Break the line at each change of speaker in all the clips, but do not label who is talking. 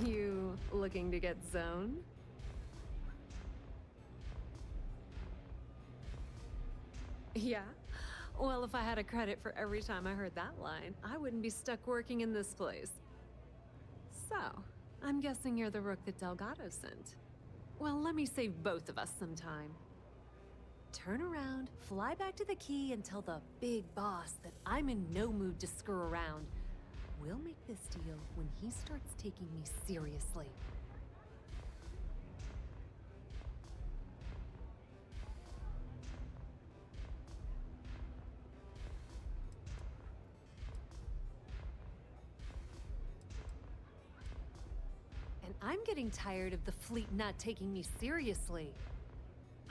You looking to get zoned? Yeah? Well, if I had a credit for every time I heard that line, I wouldn't be stuck working in this place. So, I'm guessing you're the rook that Delgado sent. Well, let me save both of us some time. Turn around, fly back to the key, and tell the big boss that I'm in no mood to screw around. We'll make this deal when he starts taking me seriously. And I'm getting tired of the fleet not taking me seriously.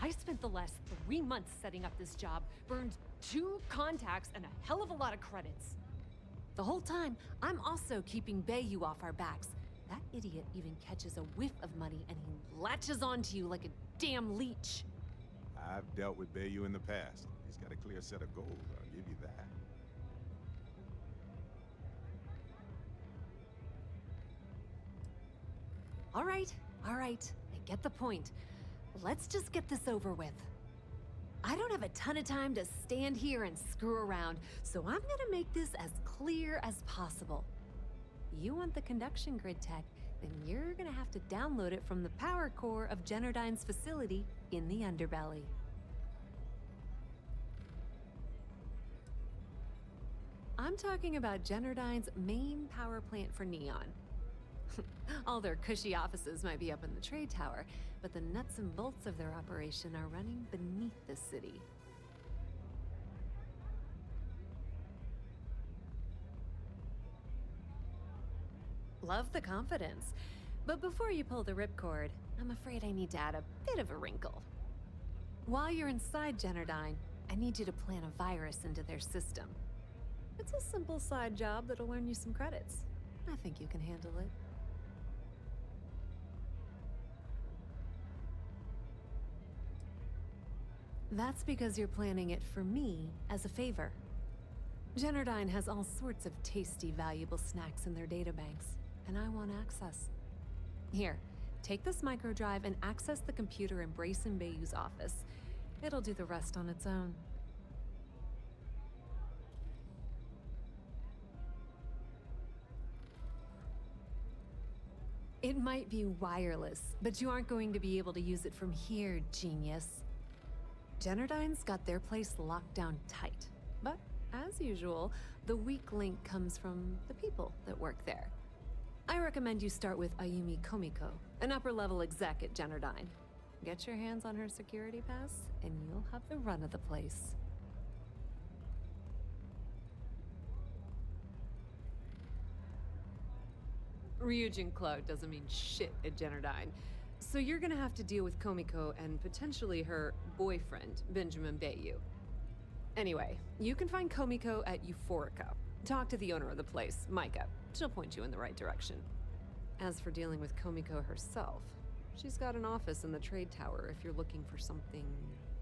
I spent the last 3 months setting up this job, burned 2 contacts and a hell of a lot of credits. The whole time, I'm also keeping Bayou off our backs. That idiot even catches a whiff of money and he latches onto you like a damn leech.
I've dealt with Bayou in the past. He's got a clear set of goals, I'll give you that.
All right, I get the point. Let's just get this over with. I don't have a ton of time to stand here and screw around, so I'm gonna make this as clear as possible. You want the conduction grid tech, then you're gonna have to download it from the power core of Generdyne's facility in the underbelly. I'm talking about Generdyne's main power plant for Neon. All their cushy offices might be up in the trade tower, but the nuts and bolts of their operation are running beneath the city. Love the confidence, but before you pull the ripcord, I'm afraid I need to add a bit of a wrinkle. While you're inside Generdyne, I need you to plant a virus into their system. It's a simple side job that'll earn you some credits. I think you can handle it. That's because you're planning it for me as a favor. Generdyne has all sorts of tasty, valuable snacks in their databanks, and I want access. Here, take this microdrive and access the computer in Brayson Bayou's office. It'll do the rest on its own. It might be wireless, but you aren't going to be able to use it from here, genius. Generdyne's got their place locked down tight. But, as usual, the weak link comes from the people that work there. I recommend you start with Ayumi Komiko, an upper-level exec at Generdyne. Get your hands on her security pass, and you'll have the run of the place. Ryujin Cloud doesn't mean shit at Generdyne. So you're gonna have to deal with Komiko and potentially her boyfriend, Benjamin Bayou. Anyway, you can find Komiko at Euphorica. Talk to the owner of the place, Micah. She'll point you in the right direction. As for dealing with Komiko herself, she's got an office in the trade tower if you're looking for something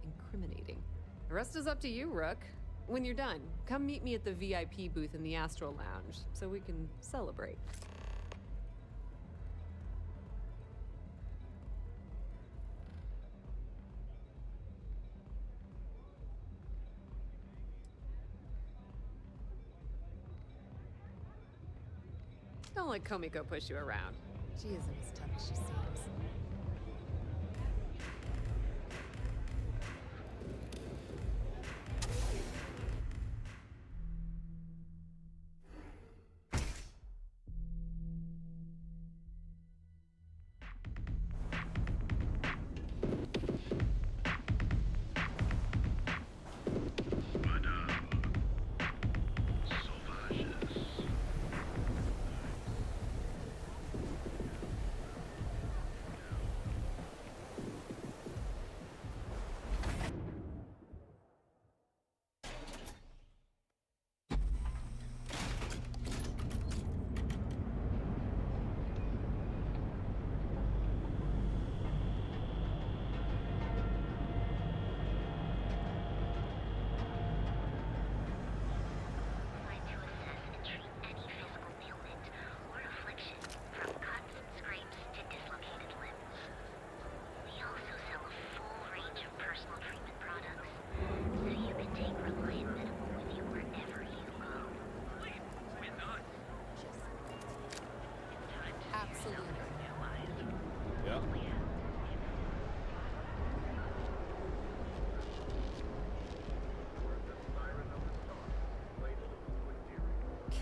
incriminating. The rest is up to you, Rook. When you're done, come meet me at the VIP booth in the Astral Lounge so we can celebrate. Don't let Komiko push you around. She isn't as tough as she seems.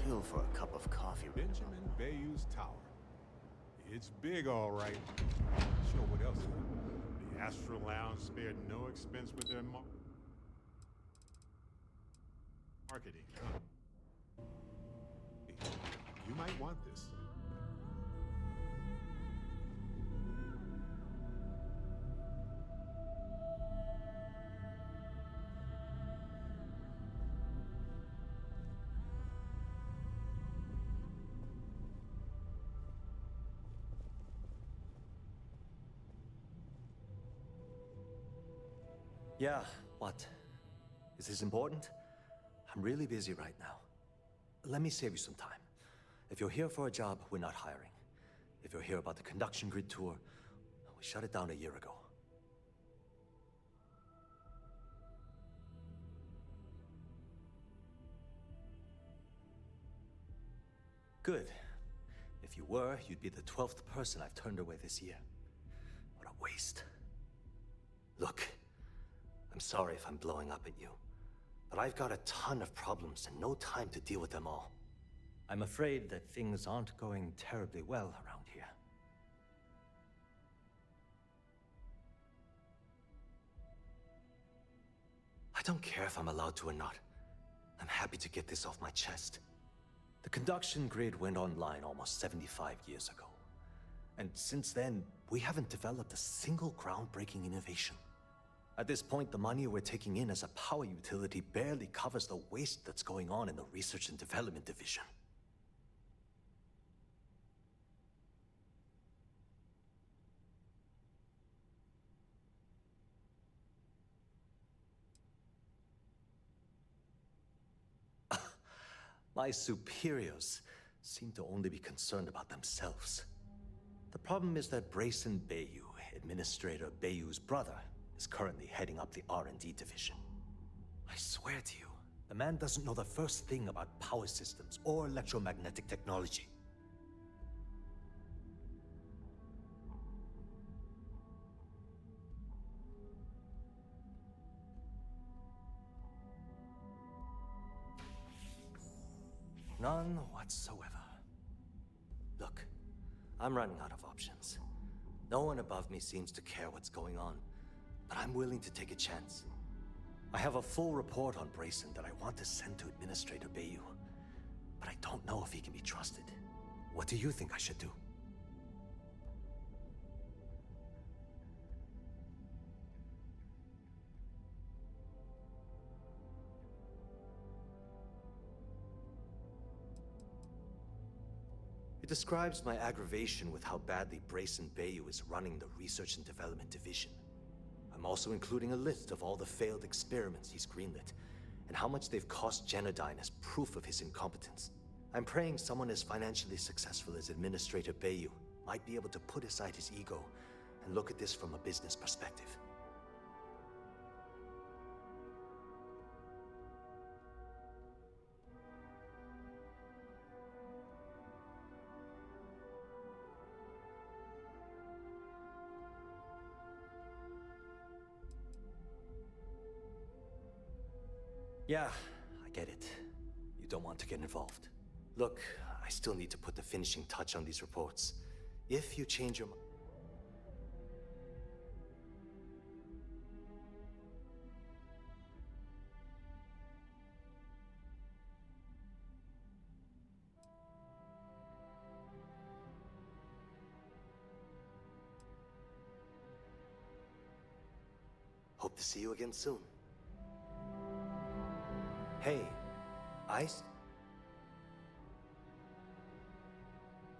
kill for a cup of coffee.
Benjamin Bayou's tower. It's big, all right. Sure, what else?
The Astral Lounge spared no expense with their marketing. Huh?
You might want this.
Yeah, what? Is this important? I'm really busy right now. Let me save you some time. If you're here for a job, we're not hiring. If you're here about the conduction grid tour, we shut it down a year ago. Good. If you were, you'd be the 12th person I've turned away this year. What a waste. Look, I'm sorry if I'm blowing up at you, but I've got a ton of problems and no time to deal with them all. I'm afraid that things aren't going terribly well around here. I don't care if I'm allowed to or not. I'm happy to get this off my chest. The conduction grid went online almost 75 years ago. And since then, we haven't developed a single groundbreaking innovation. At this point, the money we're taking in as a power utility barely covers the waste that's going on in the research and development division. My superiors seem to only be concerned about themselves. The problem is that Brayson Bayou, Administrator Bayou's brother, is currently heading up the R&D division. I swear to you, the man doesn't know the first thing about power systems or electromagnetic technology. None whatsoever. Look, I'm running out of options. No one above me seems to care what's going on, but I'm willing to take a chance. I have a full report on Brayson that I want to send to Administrator Bayou, but I don't know if he can be trusted. What do you think I should do? It describes my aggravation with how badly Brayson Bayou is running the Research and Development Division. I'm also including a list of all the failed experiments he's greenlit, and how much they've cost Genodyne as proof of his incompetence. I'm praying someone as financially successful as Administrator Bayou might be able to put aside his ego and look at this from a business perspective. Yeah, I get it. You don't want to get involved. Look, I still need to put the finishing touch on these reports. If you change your mind... Hope to see you again soon. Hey, Ice?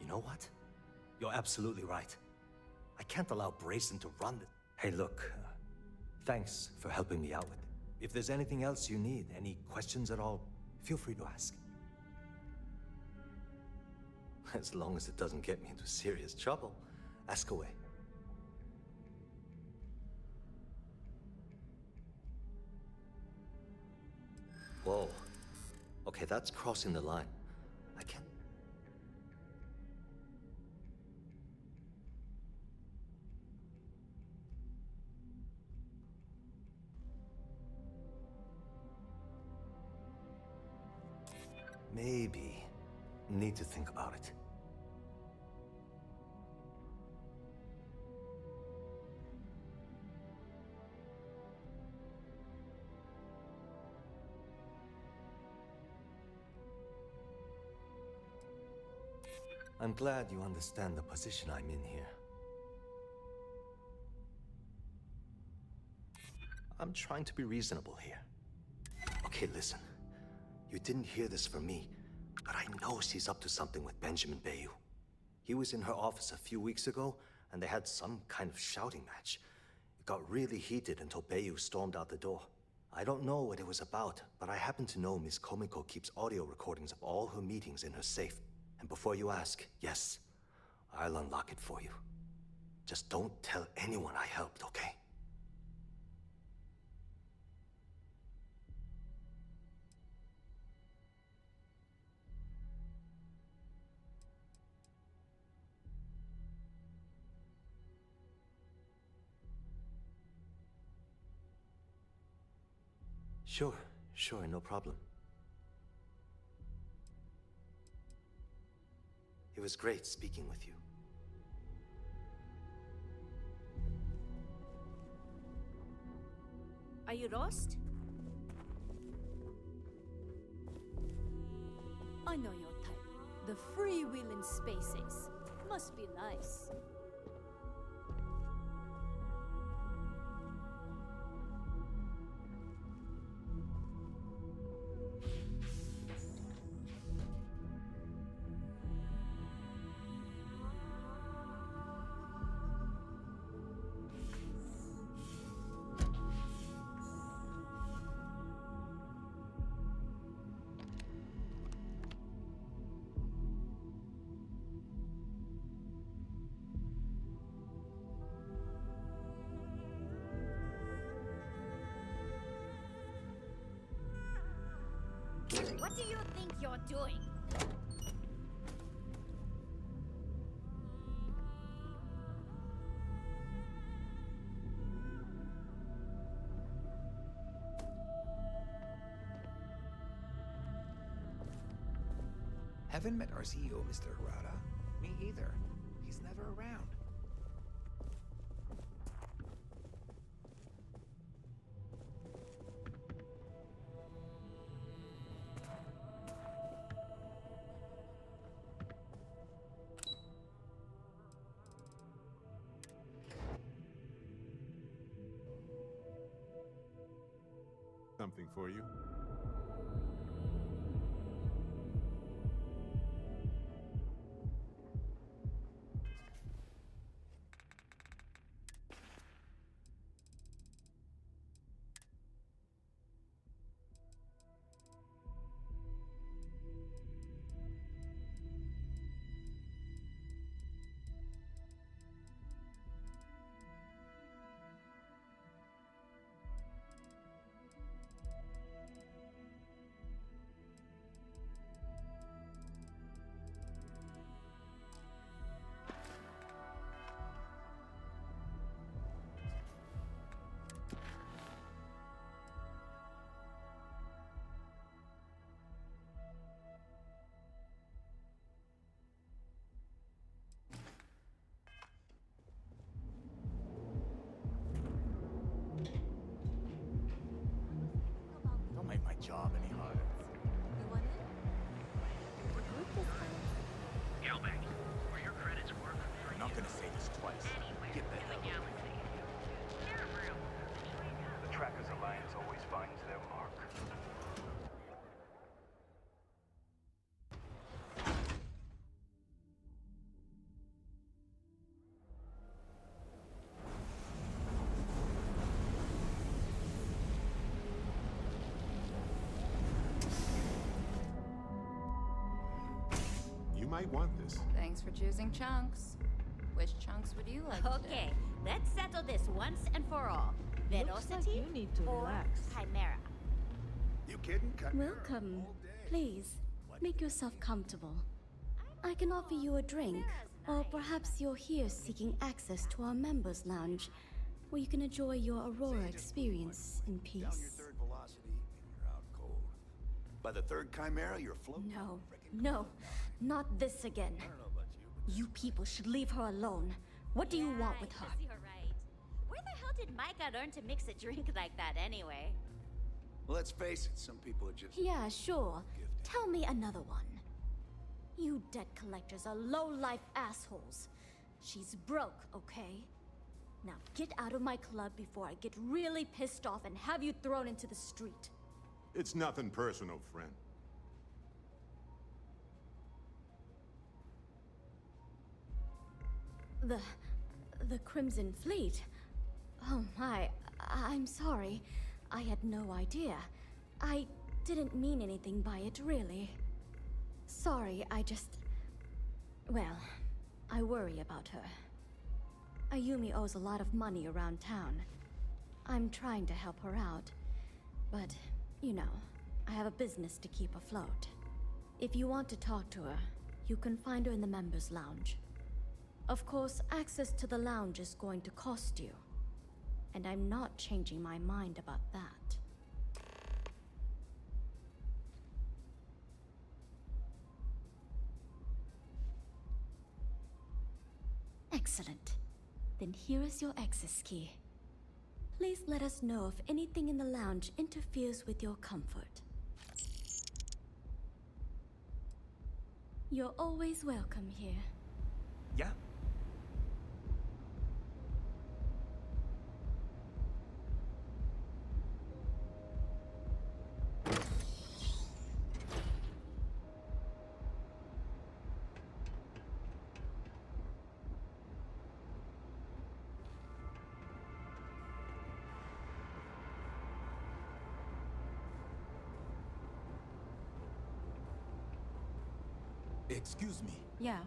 You know what? You're absolutely right. I can't allow Brayson to run the... Hey, look, thanks for helping me out with it. If there's anything else you need, any questions at all, feel free to ask. As long as it doesn't get me into serious trouble, ask away. Whoa. Okay, that's crossing the line. I can't... Maybe. need to think about it. I'm glad you understand the position I'm in here. I'm trying to be reasonable here. Okay, listen. You didn't hear this from me, but I know she's up to something with Benjamin Bayou. He was in her office a few weeks ago, and they had some kind of shouting match. It got really heated until Bayou stormed out the door. I don't know what it was about, but I happen to know Miss Komiko keeps audio recordings of all her meetings in her safe. And before you ask, yes, I'll unlock it for you. Just don't tell anyone I helped, okay? Sure, no problem. It was great speaking with you.
Are you lost? I know your type. The free-wheeling spaces. Must be nice. What do you think you're doing?
Haven't met our CEO, Mr. Harada. Me either. He's never around.
Something for you.
Don't make my job any harder.
You want in? What group is that?
Gelbeck, where your credits work for
I'm not gonna say this twice. Get the hell away.
The Trackers Alliance always finds their mark.
You might want this.
Thanks for choosing Chunks. Which chunks would you like
Okay, let's settle this once and for all. Velocity
you need to
or
relax.
Chimera?
You kidding?
Welcome. Please, make yourself comfortable. I can offer you a drink, or perhaps you're here seeking access to our members' lounge, where you can enjoy your Aurora experience in
Down your
peace.
third velocity, and you're out cold. By the third Chimera, you're floating.
No, No, not this again. You people should leave her alone. What do you want with her?
You're right. Where the hell did Micah learn to mix a drink like that anyway?
Well, let's face it, some people are just...
Yeah, sure.
Gifted.
Tell me another one. You debt collectors are low-life assholes. She's broke, okay? Now get out of my club before I get really pissed off and have you thrown into the street.
It's nothing personal, friend.
The Crimson Fleet? Oh my, I'm sorry. I had no idea. I didn't mean anything by it, really. Sorry, well, I worry about her. Ayumi owes a lot of money around town. I'm trying to help her out. But, you know, I have a business to keep afloat. If you want to talk to her, you can find her in the members' lounge. Of course, access to the lounge is going to cost you. And I'm not changing my mind about that. Excellent. Then here is your access key. Please let us know if anything in the lounge interferes with your comfort. You're always welcome here.
Yeah?
Excuse me.
Yeah.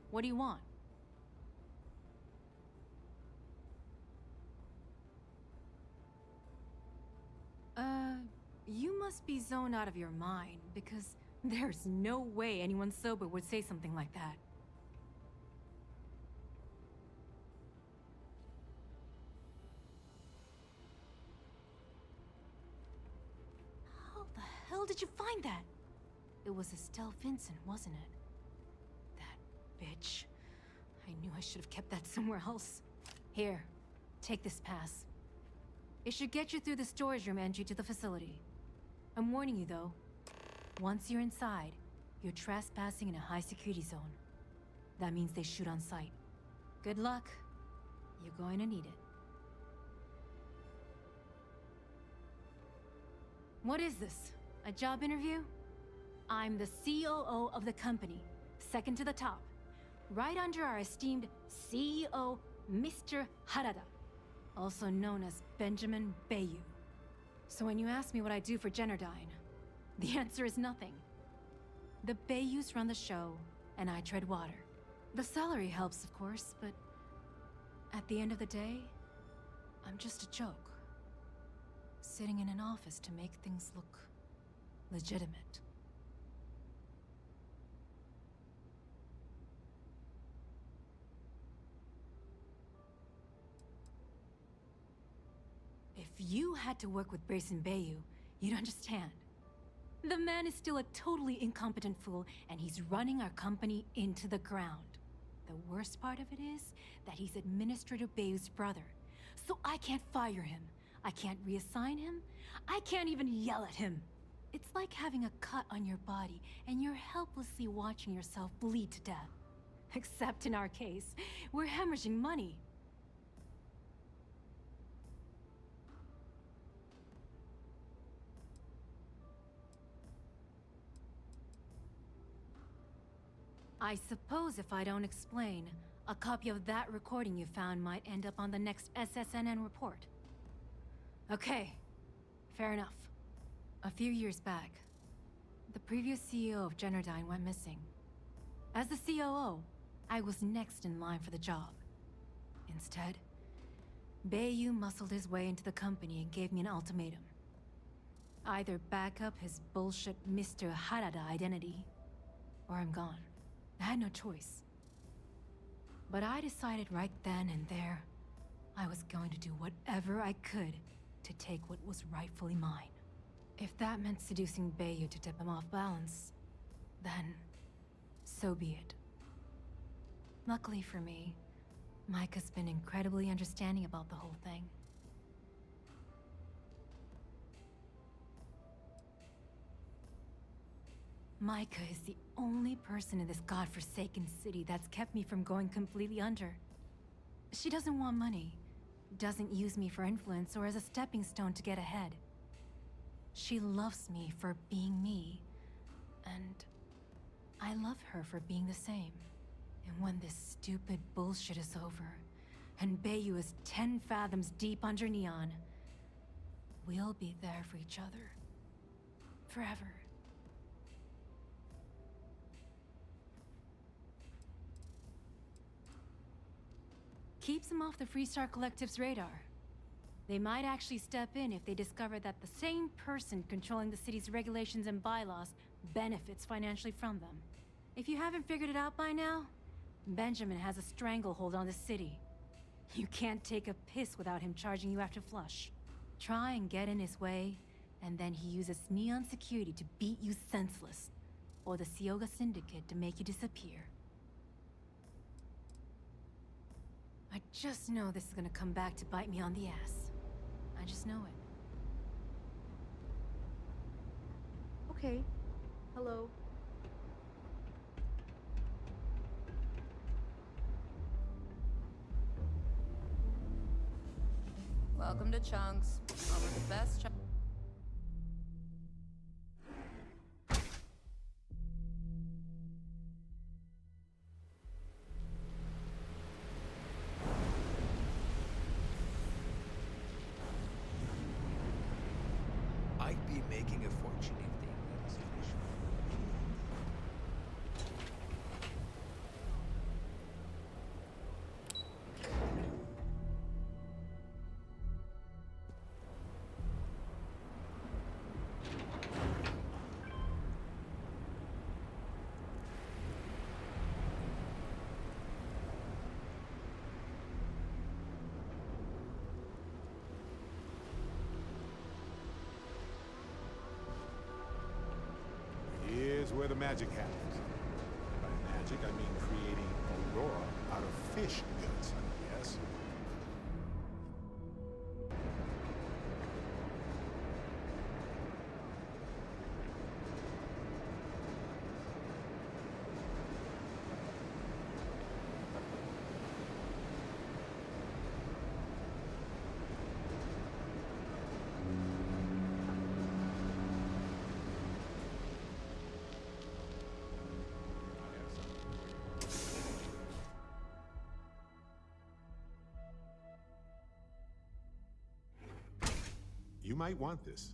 What do you want? You must be zoned out of your mind, because there's no way anyone sober would say something like that. How the hell did you find that? It was Estelle Vincent, wasn't it? That bitch. I knew I should have kept that somewhere else. Here, take this pass. It should get you through the storage room entry to the facility. I'm warning you though. Once you're inside, you're trespassing in a high-security zone. That means they shoot on sight. Good luck. You're going to need it. What is this? A job interview? I'm the COO of the company, second to the top. Right under our esteemed CEO, Mr. Harada, also known as Benjamin Bayou. So when you ask me what I do for Generdyne, the answer is nothing. The Bayous run the show, and I tread water. The salary helps, of course, but at the end of the day, I'm just a joke. Sitting in an office to make things look legitimate. If you had to work with Grayson Bayou, you'd understand. The man is still a totally incompetent fool, and he's running our company into the ground. The worst part of it is that he's Administrator Bayou's brother, so I can't fire him. I can't reassign him. I can't even yell at him. It's like having a cut on your body, and you're helplessly watching yourself bleed to death. Except in our case, we're hemorrhaging money. I suppose if I don't explain, a copy of that recording you found might end up on the next SSNN report. Okay, fair enough. A few years back, the previous CEO of Generdyne went missing. As the COO, I was next in line for the job. Instead, Bayou muscled his way into the company and gave me an ultimatum. Either back up his bullshit Mr. Harada identity, or I'm gone. I had no choice. But I decided right then and there, I was going to do whatever I could to take what was rightfully mine. If that meant seducing Bayou to tip him off balance, then so be it. Luckily for me, Micah's been incredibly understanding about the whole thing. Micah is the only person in this godforsaken city that's kept me from going completely under. She doesn't want money, doesn't use me for influence or as a stepping stone to get ahead. She loves me for being me, and I love her for being the same. And when this stupid bullshit is over, and Bayou is 10 fathoms deep under Neon, we'll be there for each other. Forever. Keeps them off the Freestar Collective's radar. They might actually step in if they discover that the same person controlling the city's regulations and bylaws benefits financially from them. If you haven't figured it out by now, Benjamin has a stranglehold on the city. You can't take a piss without him charging you after flush. Try and get in his way, and then he uses Neon security to beat you senseless, or the Sioga Syndicate to make you disappear. I just know this is gonna come back to bite me on the ass. I just know it.
Okay. Hello.
Welcome to Chunks. Home of the best chunks.
I'd be making a fortune if they let us finish.
Here's where the magic happens. By magic, I mean creating Aurora out of fish guts, I guess. You might want this.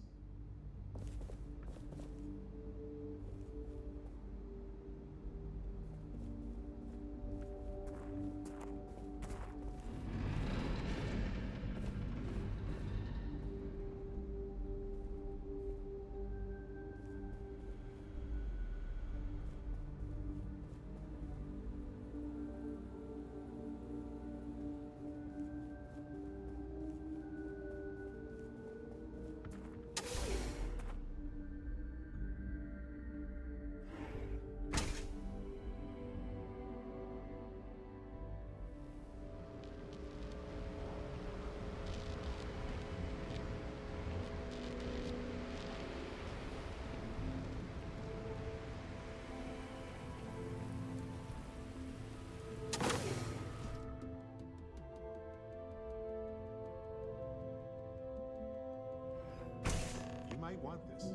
You might want this.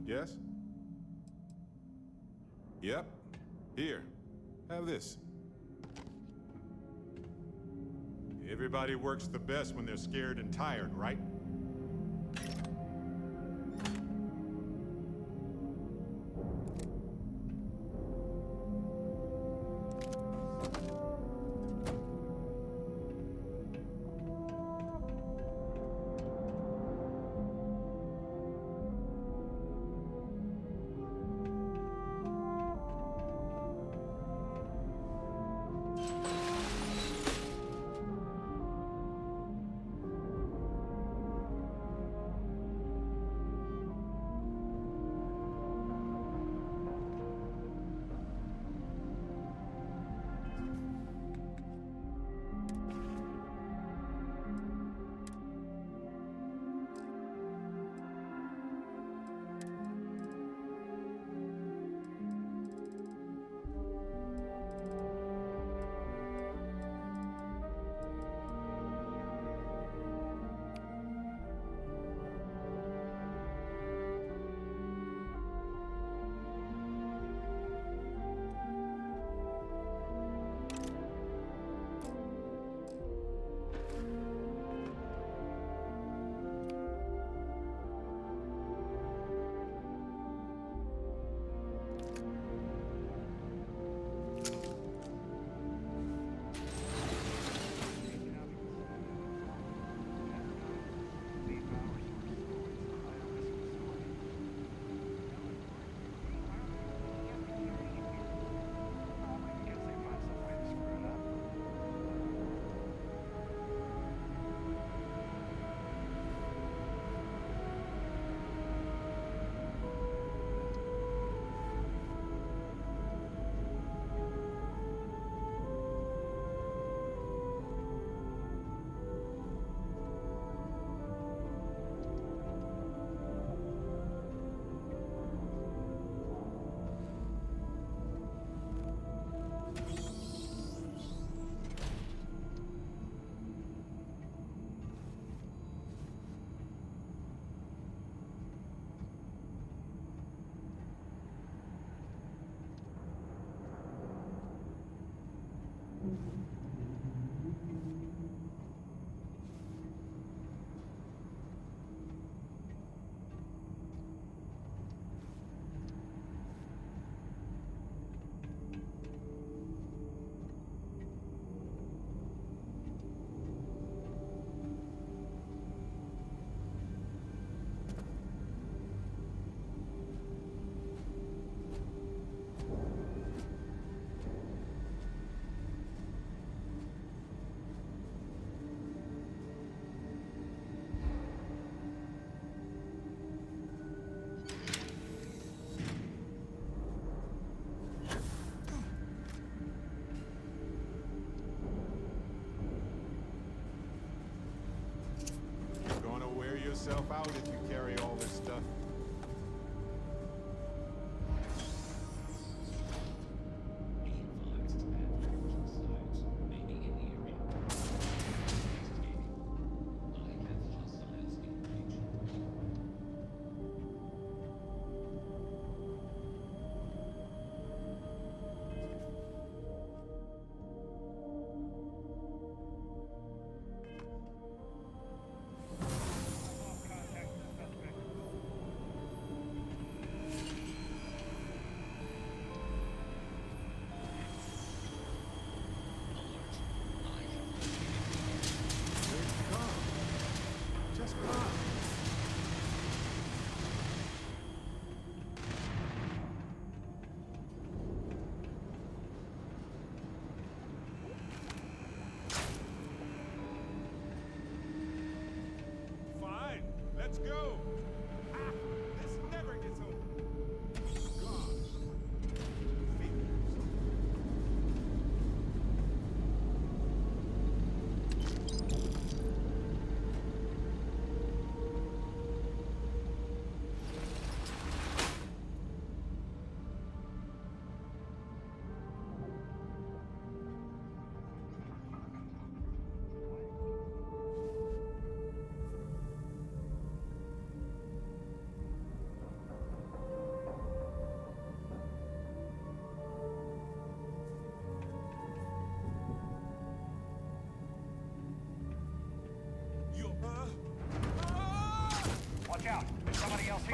Yes? Yep. Here. Have this.
Everybody works the best when they're scared and tired, right?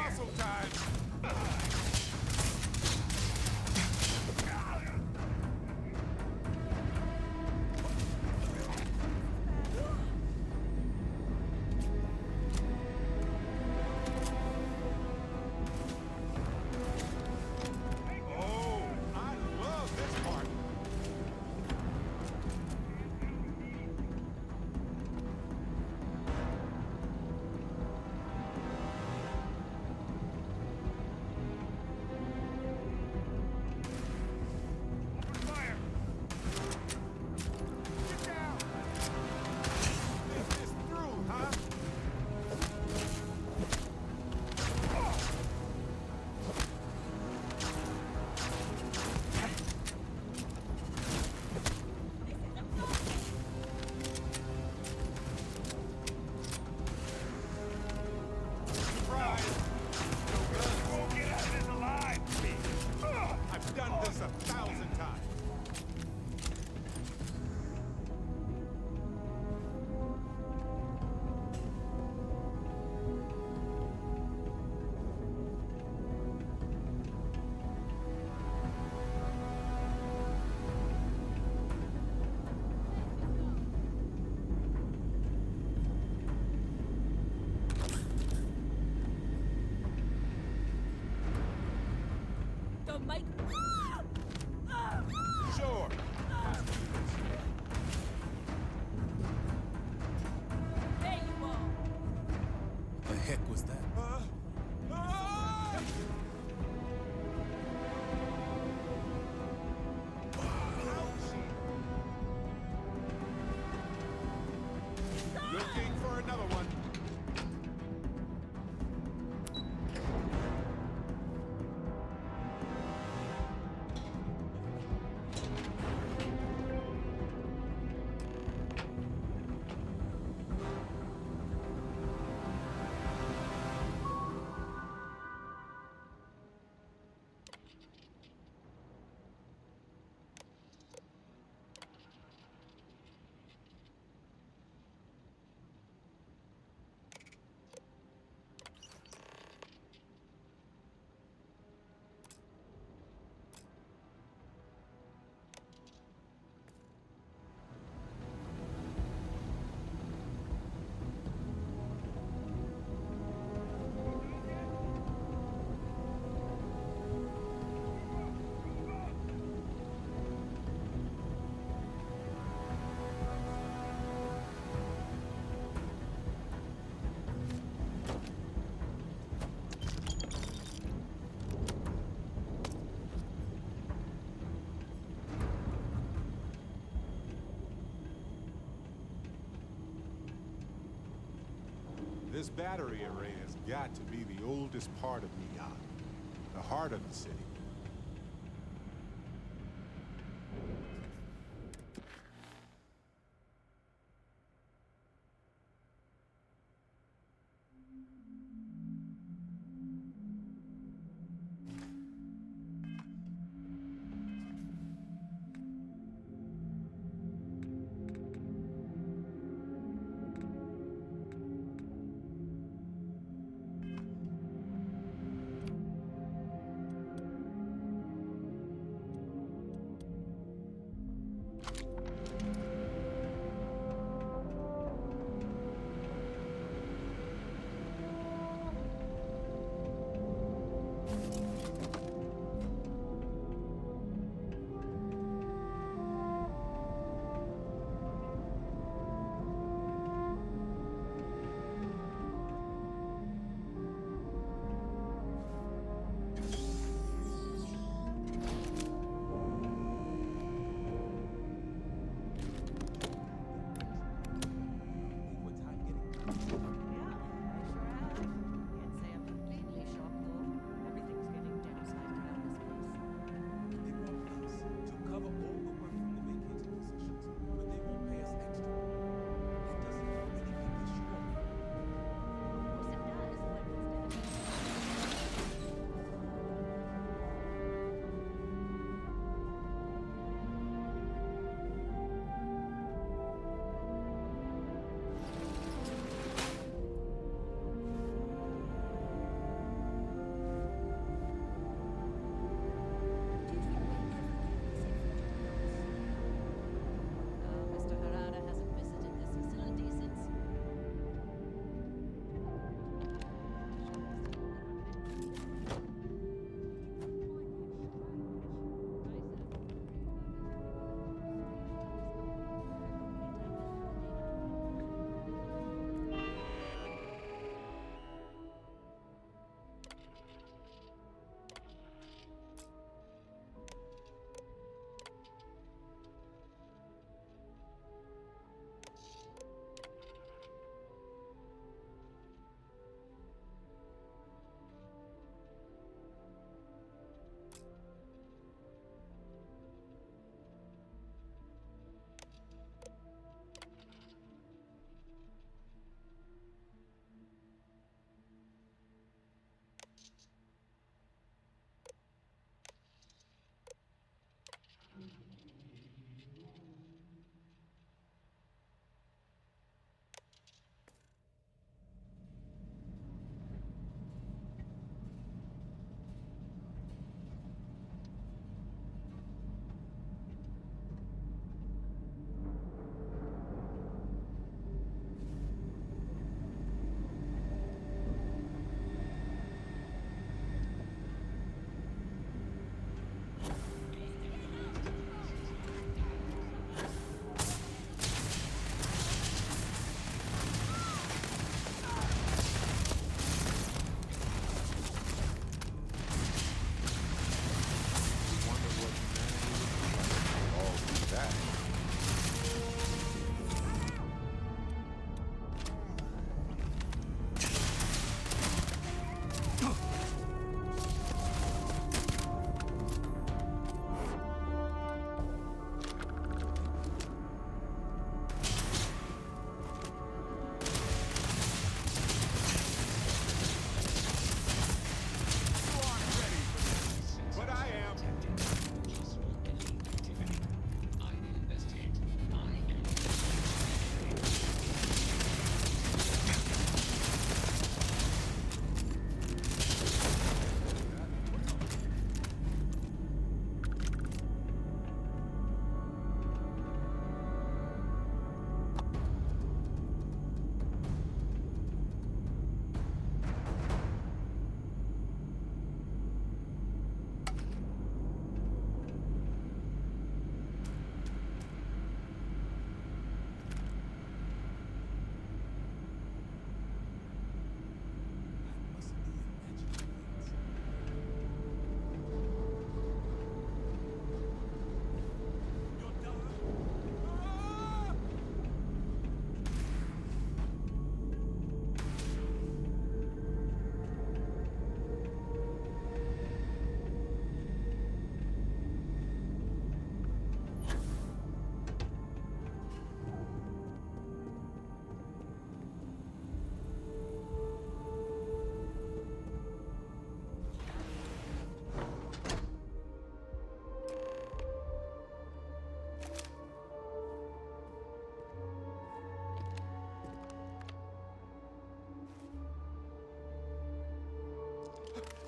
Muscle time!
Oh, I love this part.
Open fire!
Get down! Is this through, huh? Surprise!
Won't get out of this alive!
I've done this 1,000 times.
Don't make.
Sure.
There you are.
The heck was that?
Looking for another one. This battery array has got to be the oldest part of Neon, the heart of the city.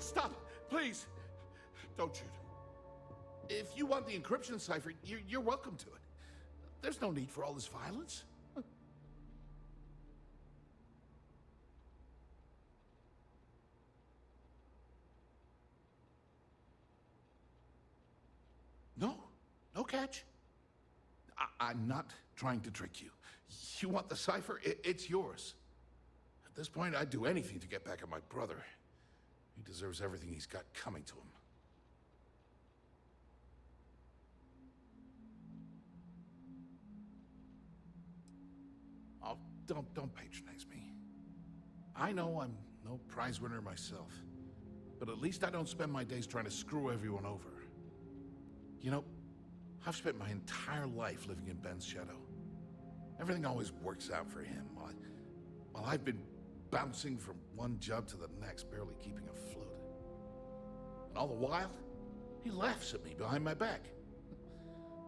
Stop! Please! Don't shoot. If you want the encryption cipher, you're welcome to it. There's no need for all this violence. No catch. I'm not trying to trick you. You want the cipher? It's yours. At this point, I'd do anything to get back at my brother. He deserves everything he's got coming to him. Oh, don't patronize me. I know I'm no prize winner myself, but at least I don't spend my days trying to screw everyone over. You know, I've spent my entire life living in Ben's shadow. Everything always works out for him, while I've been bouncing from one job to the next, barely keeping afloat. And all the while, he laughs at me behind my back.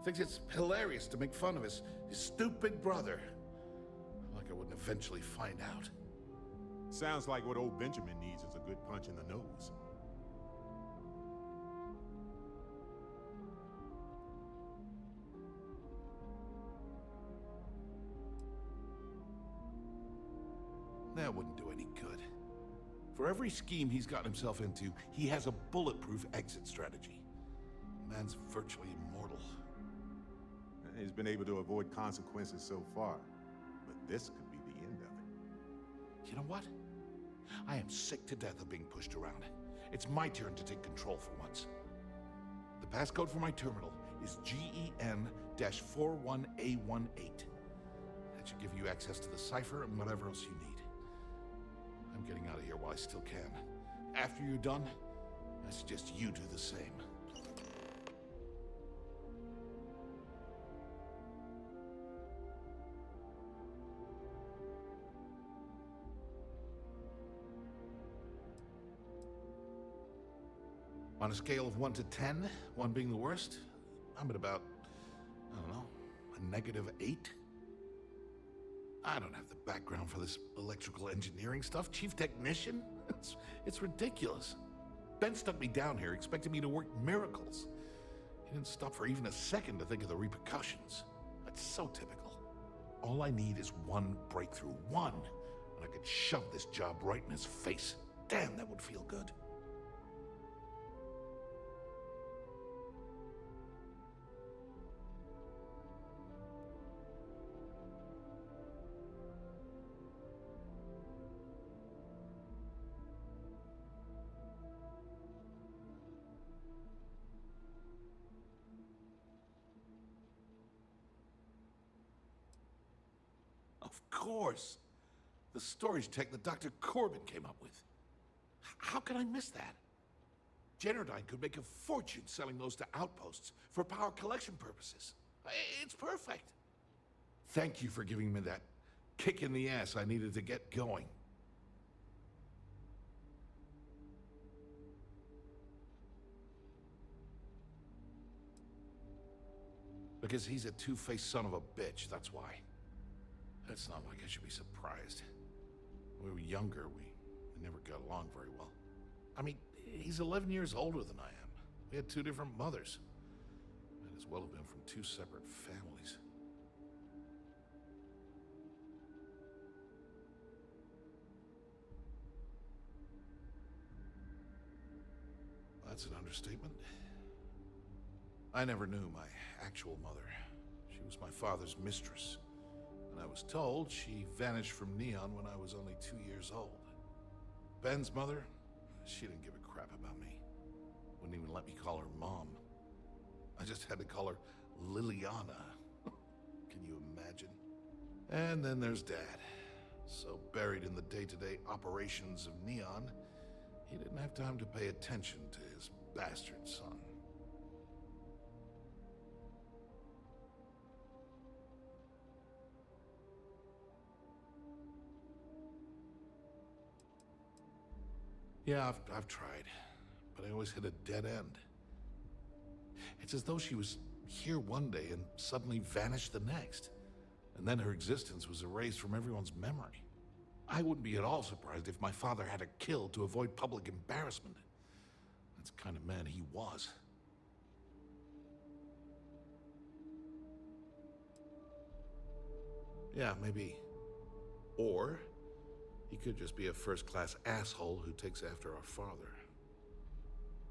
Thinks it's hilarious to make fun of his stupid brother. Like I wouldn't eventually find out.
Sounds like what old Benjamin needs is a good punch in the nose.
That wouldn't do any good. For every scheme he's gotten himself into, he has a bulletproof exit strategy. Man's virtually immortal.
He's been able to avoid consequences so far, but this could be the end of it.
You know what? I am sick to death of being pushed around. It's my turn to take control for once. The passcode for my terminal is GEN-41A18. That should give you access to the cipher and whatever else you need. I'm getting out of here while I still can. After you're done, I suggest you do the same. On a scale of 1 to 10, 1 being the worst, I'm at about, I don't know, a -8. I don't have the background for this electrical engineering stuff. Chief technician? It's ridiculous. Ben stuck me down here expecting me to work miracles. He didn't stop for even a second to think of the repercussions. That's so typical. All I need is one breakthrough. One. And I could shove this job right in his face. Damn, that would feel good. Of course. The storage tech that Dr. Corbin came up with. How could I miss that? Generdyne could make a fortune selling those to outposts for power collection purposes. It's perfect. Thank you for giving me that kick in the ass I needed to get going. Because he's a two-faced son of a bitch, that's why. It's not like I should be surprised. When we were younger, we never got along very well. I mean, he's 11 years older than I am. We had 2 different mothers. Might as well have been from 2 separate families. That's an understatement. I never knew my actual mother. She was my father's mistress. And I was told she vanished from Neon when I was only 2 years old. Ben's mother, she didn't give a crap about me. Wouldn't even let me call her Mom. I just had to call her Liliana. Can you imagine? And then there's Dad. So buried in the day-to-day operations of Neon, he didn't have time to pay attention to his bastard son. Yeah, I've tried, but I always hit a dead end. It's as though she was here one day and suddenly vanished the next, and then her existence was erased from everyone's memory. I wouldn't be at all surprised if my father had her killed to avoid public embarrassment. That's the kind of man he was. Yeah, maybe. Or he could just be a first-class asshole who takes after our father.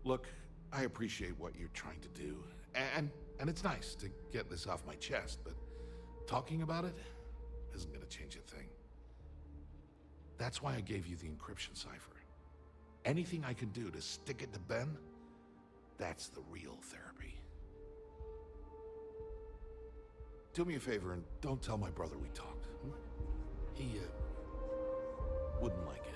Look, I appreciate what you're trying to do, and it's nice to get this off my chest, but talking about it isn't gonna change a thing. That's why I gave you the encryption cipher. Anything I can do to stick it to Ben, that's the real therapy. Do me a favor and don't tell my brother we talked. He, wouldn't like it.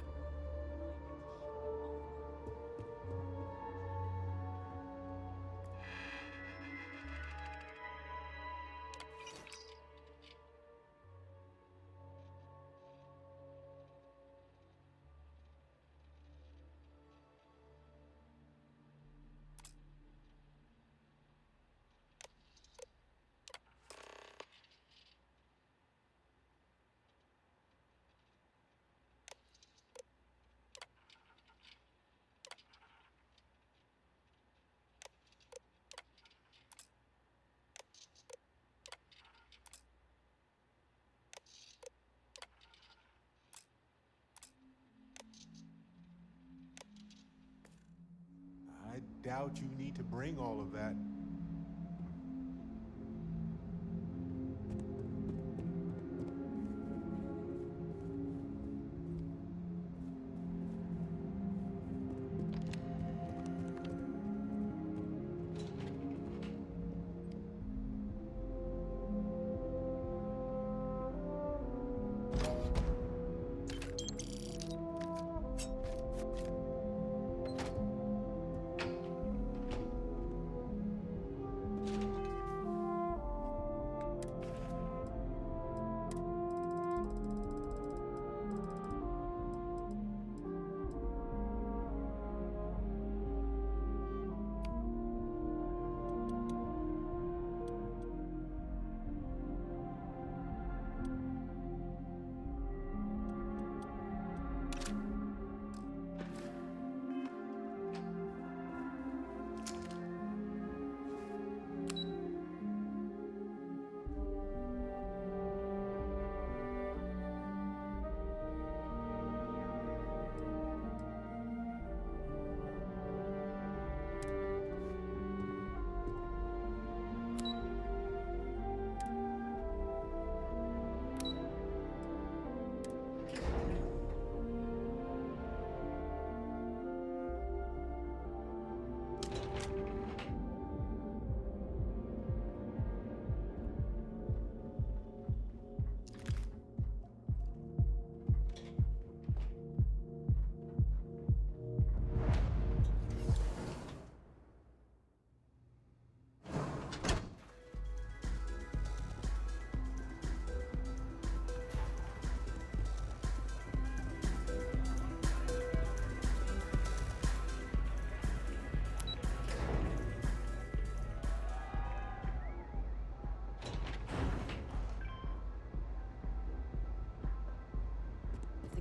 I doubt you need to bring all of that.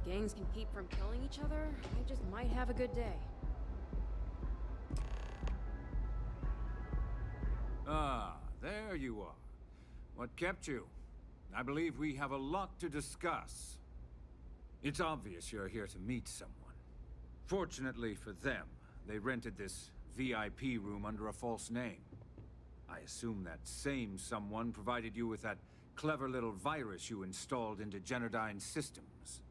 Gangs can keep from killing each other, I just might have a good day.
Ah, there you are. What kept you? I believe we have a lot to discuss. It's obvious you're here to meet someone. Fortunately for them, they rented this VIP room under a false name. I assume that same someone provided you with that clever little virus you installed into Genodyne's systems.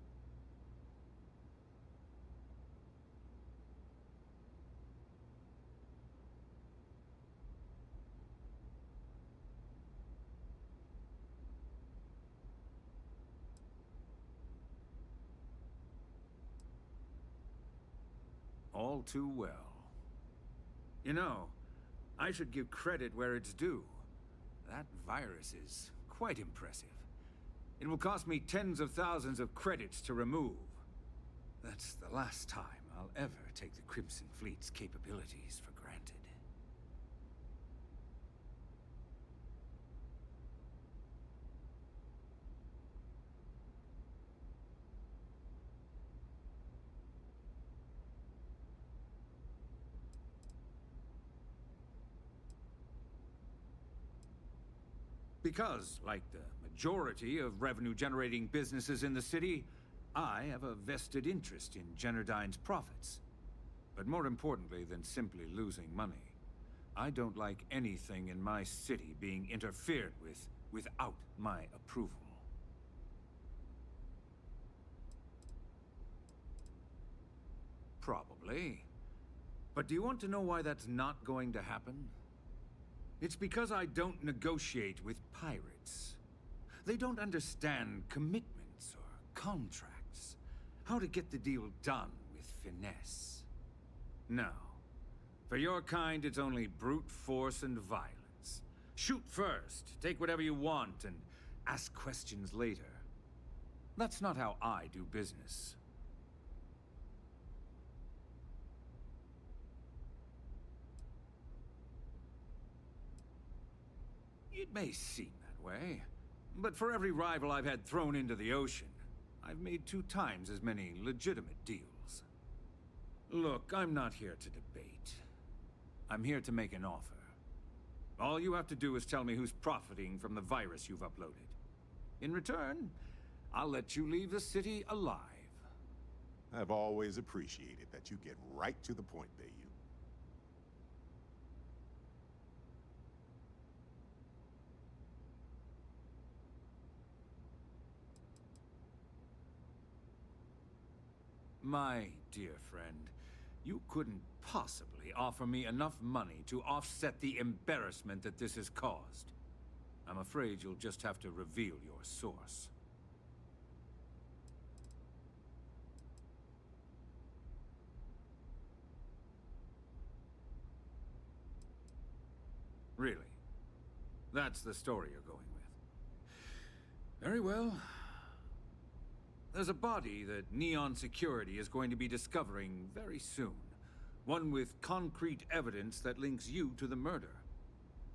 All too well. You know, I should give credit where it's due. That virus is quite impressive. It will cost me tens of thousands of credits to remove. That's the last time I'll ever take the Crimson Fleet's capabilities for granted. Because, like the majority of revenue-generating businesses in the city, I have a vested interest in Jennerdine's profits. But more importantly than simply losing money, I don't like anything in my city being interfered with without my approval. Probably. But do you want to know why that's not going to happen? It's because I don't negotiate with pirates. They don't understand commitments or contracts. How to get the deal done with finesse. No. For your kind, it's only brute force and violence. Shoot first, take whatever you want, and ask questions later. That's not how I do business. It may seem that way, but for every rival I've had thrown into the ocean, I've made 2 times as many legitimate deals. Look, I'm not here to debate. I'm here to make an offer. All you have to do is tell me who's profiting from the virus you've uploaded. In return, I'll let you leave the city alive.
I've always appreciated that you get right to the point, Bayou.
My dear friend, you couldn't possibly offer me enough money to offset the embarrassment that this has caused. I'm afraid you'll just have to reveal your source. Really? That's the story you're going with. Very well. There's a body that Neon Security is going to be discovering very soon. One with concrete evidence that links you to the murder.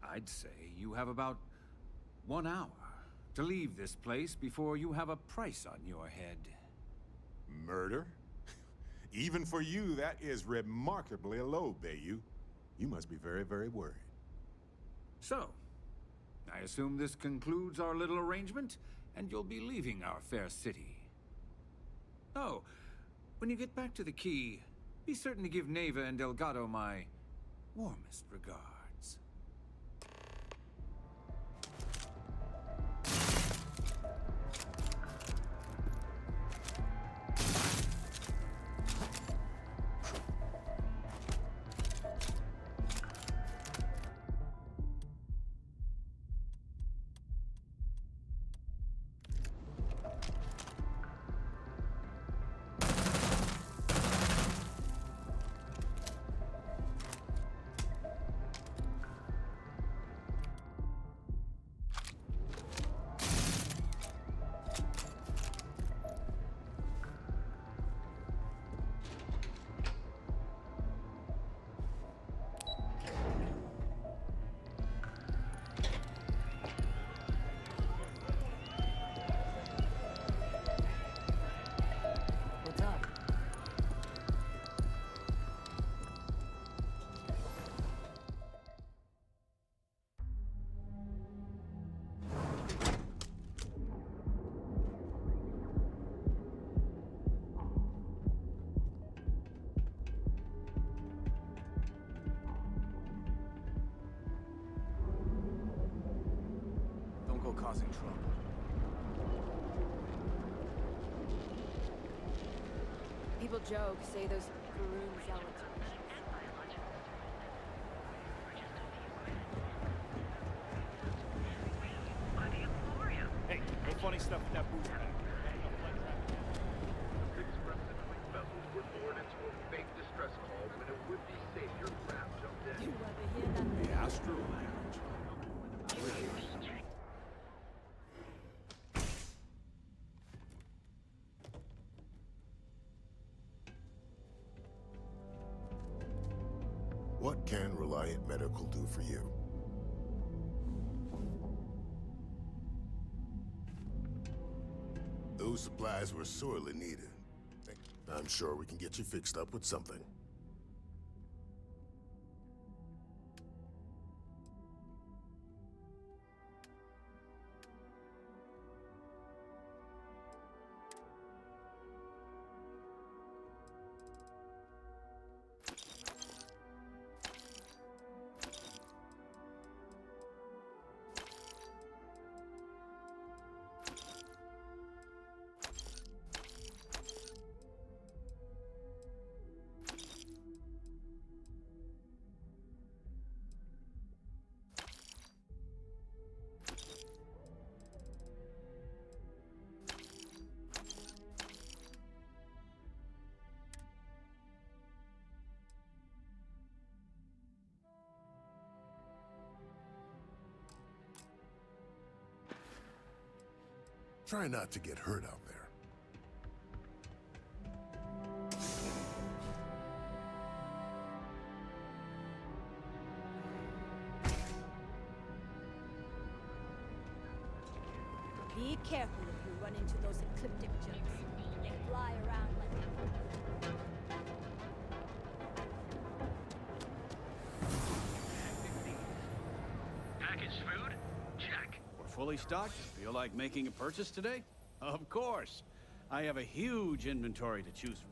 I'd say you have about 1 hour to leave this place before you have a price on your head.
Murder? Even for you, that is remarkably low, Bayou. You must be very, very worried.
So, I assume this concludes our little arrangement, and you'll be leaving our fair city. Oh, when you get back to the key, be certain to give Neva and Delgado my warmest regards.
Causing trouble.
People joke, say those Garoon zealots.
Hey, no funny stuff with that booze pack.
Vessels were lured into a fake distress call when a would-be savior craft jumped in.
You ever hear that?
The Astro Lounge.
What can Reliant Medical do for you? Those supplies were sorely needed. I'm sure we can get you fixed up with something. Try not to get hurt out there.
Be careful if you run into those ecliptic jets. They fly around like
Packaged food? Check.
We're fully stocked. Feel like making a purchase today? Of course. I have a huge inventory to choose from.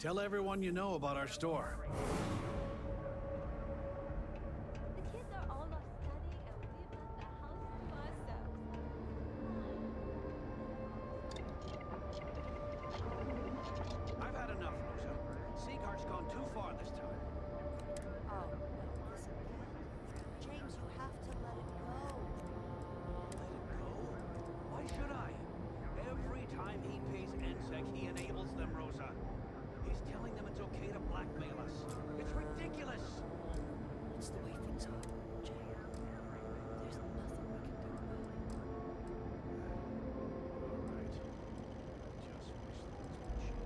Tell everyone you know about our store.
The kids are all off studying and we've left the house to ourselves.
I've had enough, Rosa. Seagar's gone too far this time.
Oh, no, listen, kid. James, you have to let it go.
Let it go? Why should I? Every time he pays NSEC, he enables them, Rosa. He's telling them it's okay to blackmail us. It's ridiculous.
It's the way things are, Jay. There's nothing we can do about it.
All right. I just wish things would change.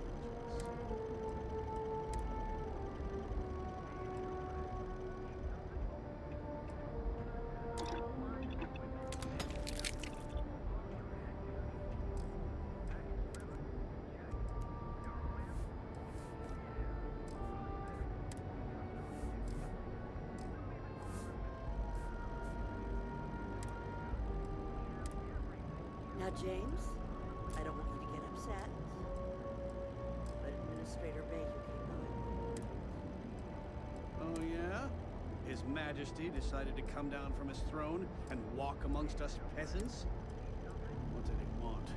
Now, James, I don't want you to get upset, but Administrator Bayou came by.
Oh, yeah? His Majesty decided to come down from his throne and walk amongst us peasants? What did he want?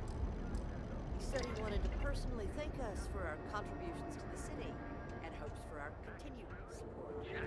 He said he wanted to personally thank us for our contributions to the city and hopes for our continued support.
Yeah.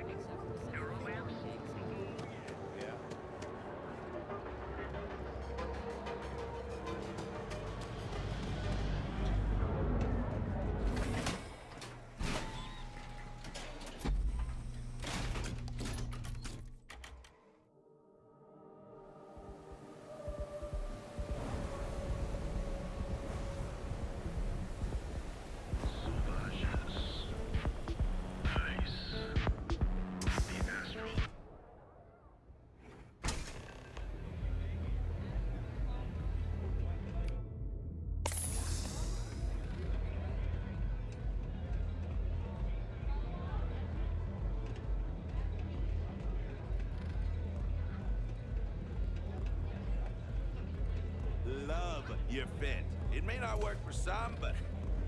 Love your fit. It may not work for some, but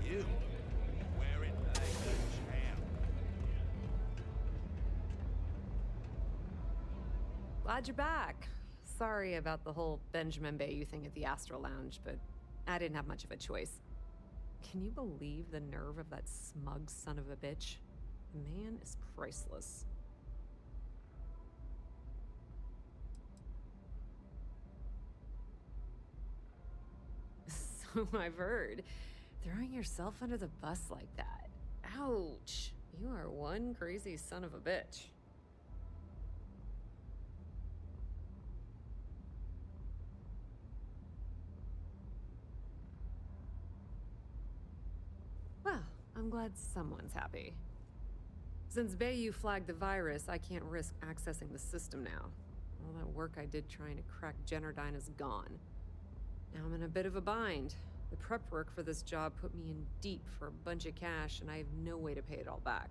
you wear it like a champ.
Glad you're back. Sorry about the whole Benjamin Bayou thing at the Astral Lounge, but I didn't have much of a choice. Can you believe the nerve of that smug son of a bitch? The man is priceless. So I've heard. Throwing yourself under the bus like that. Ouch. You are one crazy son of a bitch. Well, I'm glad someone's happy. Since Bayou flagged the virus, I can't risk accessing the system now. All that work I did trying to crack Generdyne is gone. Now I'm in a bit of a bind. The prep work for this job put me in deep for a bunch of cash, and I have no way to pay it all back.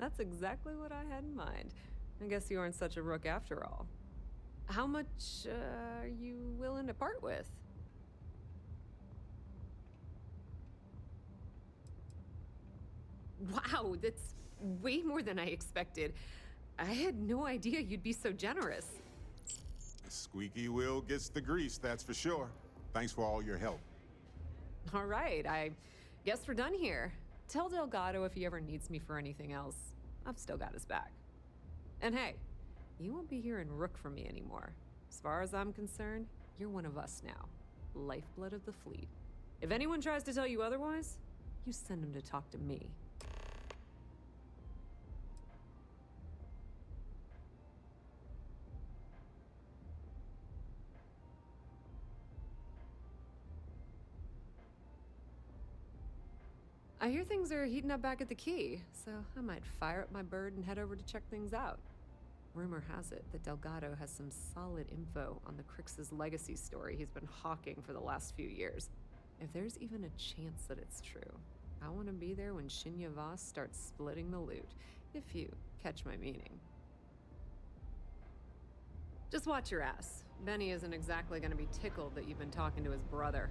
That's exactly what I had in mind. I guess you aren't such a rook after all. How much are you willing to part with? Wow, that's way more than I expected. I had no idea you'd be so generous.
The squeaky wheel gets the grease, that's for sure. Thanks for all your help.
All right, I guess we're done here. Tell Delgado if he ever needs me for anything else. I've still got his back. And hey, you won't be hearing Rook from me anymore. As far as I'm concerned, you're one of us now. Lifeblood of the fleet. If anyone tries to tell you otherwise, you send them to talk to me. I hear things are heating up back at the Key, so I might fire up my bird and head over to check things out. Rumor has it that Delgado has some solid info on the Crix's legacy story he's been hawking for the last few years. If there's even a chance that it's true, I want to be there when Shinya Voss starts splitting the loot, if you catch my meaning. Just watch your ass. Benny isn't exactly gonna be tickled that you've been talking to his brother.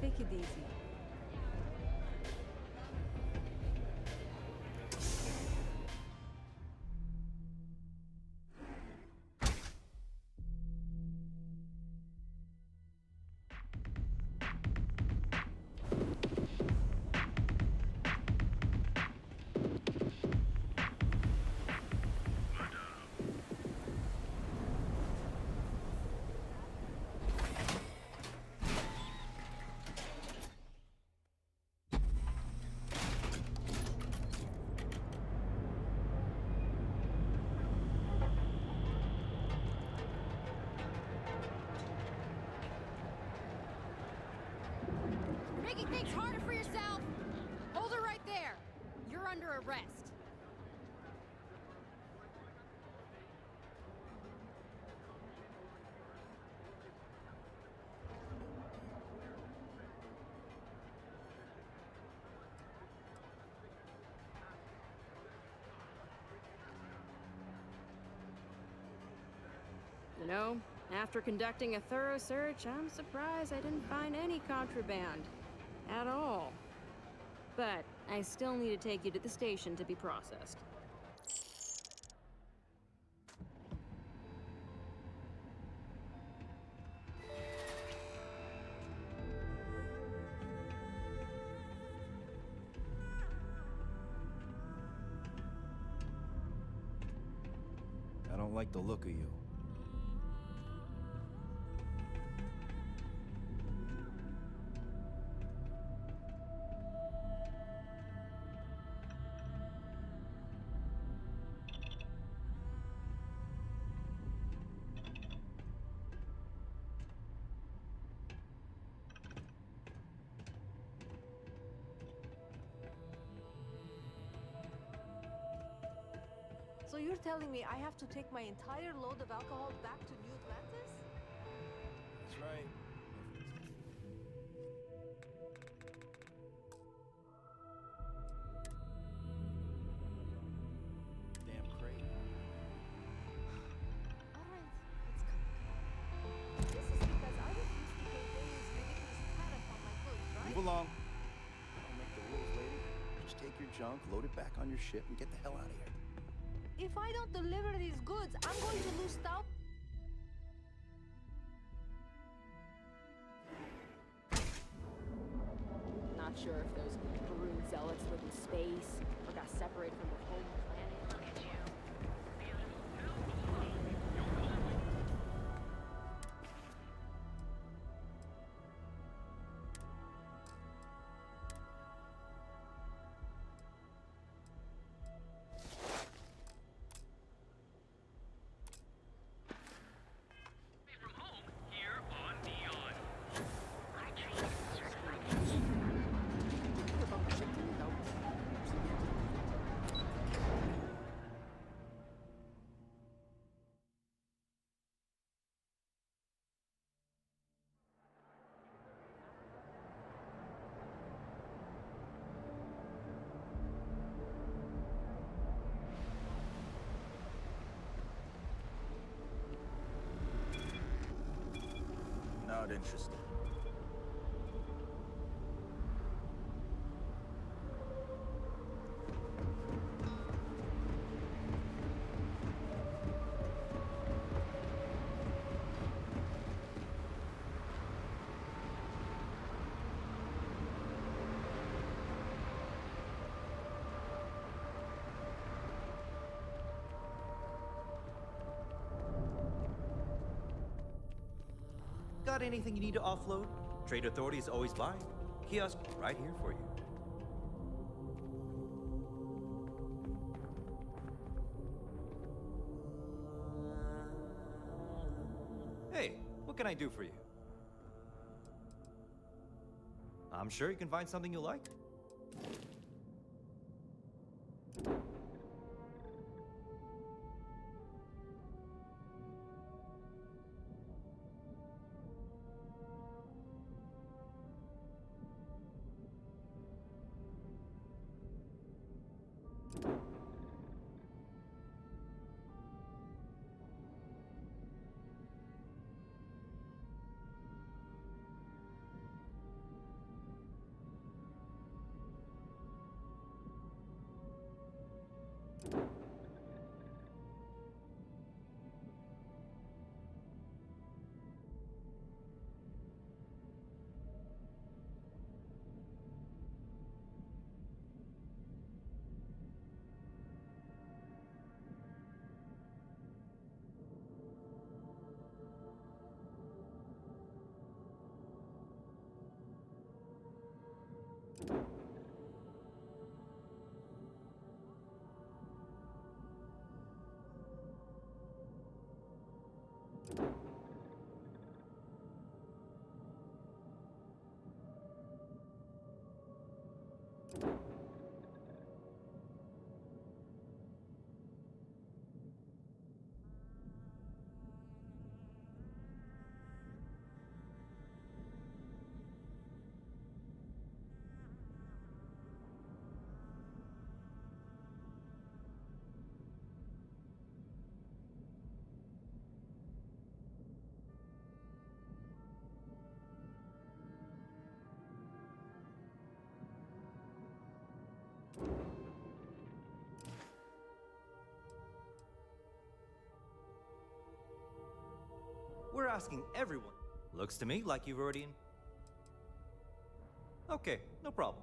Take it easy.
You're making things harder for yourself! Hold her right there! You're under arrest.
You know, after conducting a thorough search, I'm surprised I didn't find any contraband. At all. But I still need to take you to the station to be processed.
I don't like the look of you.
So you're telling me I have to take my entire load of alcohol back to New Atlantis?
That's right. Damn crate.
Alright, let's go. This is because I refuse to pay Daly's ridiculous tariff on my goods, right?
Move along. Don't make the rules, lady. Just take your junk, load it back on your ship, and get the hell out of here.
If I don't deliver these goods, I'm going to lose Stout.
Not sure if those maroon zealots live in space or got separated from their home planet. Look at you.
Not interested.
Got anything you need to offload? Trade Authority is always buying. Kiosk right here for you. Hey, what can I do for you? I'm sure you can find something you like. We're asking everyone. Looks to me like you've already... Okay, no problem.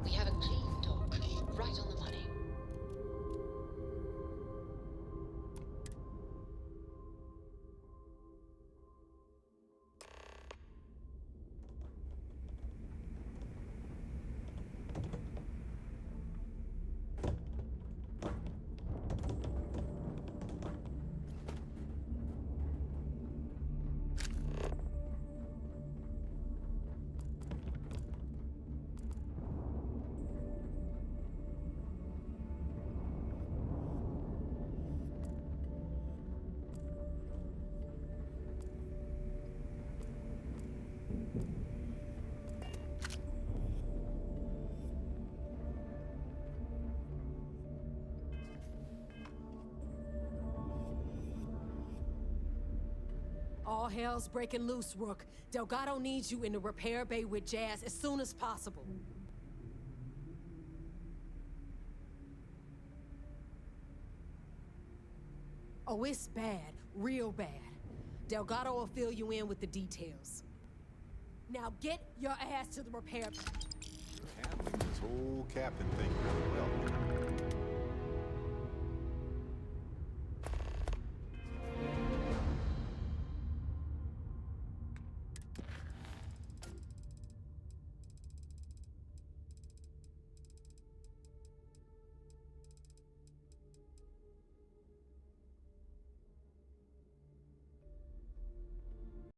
We have a clean dock, right on the money.
All hell's breaking loose, Rook. Delgado needs you in the repair bay with Jazz as soon as possible. Oh, it's bad. Real bad. Delgado will fill you in with the details. Now get your ass to the repair bay.
You're handling this whole captain thing really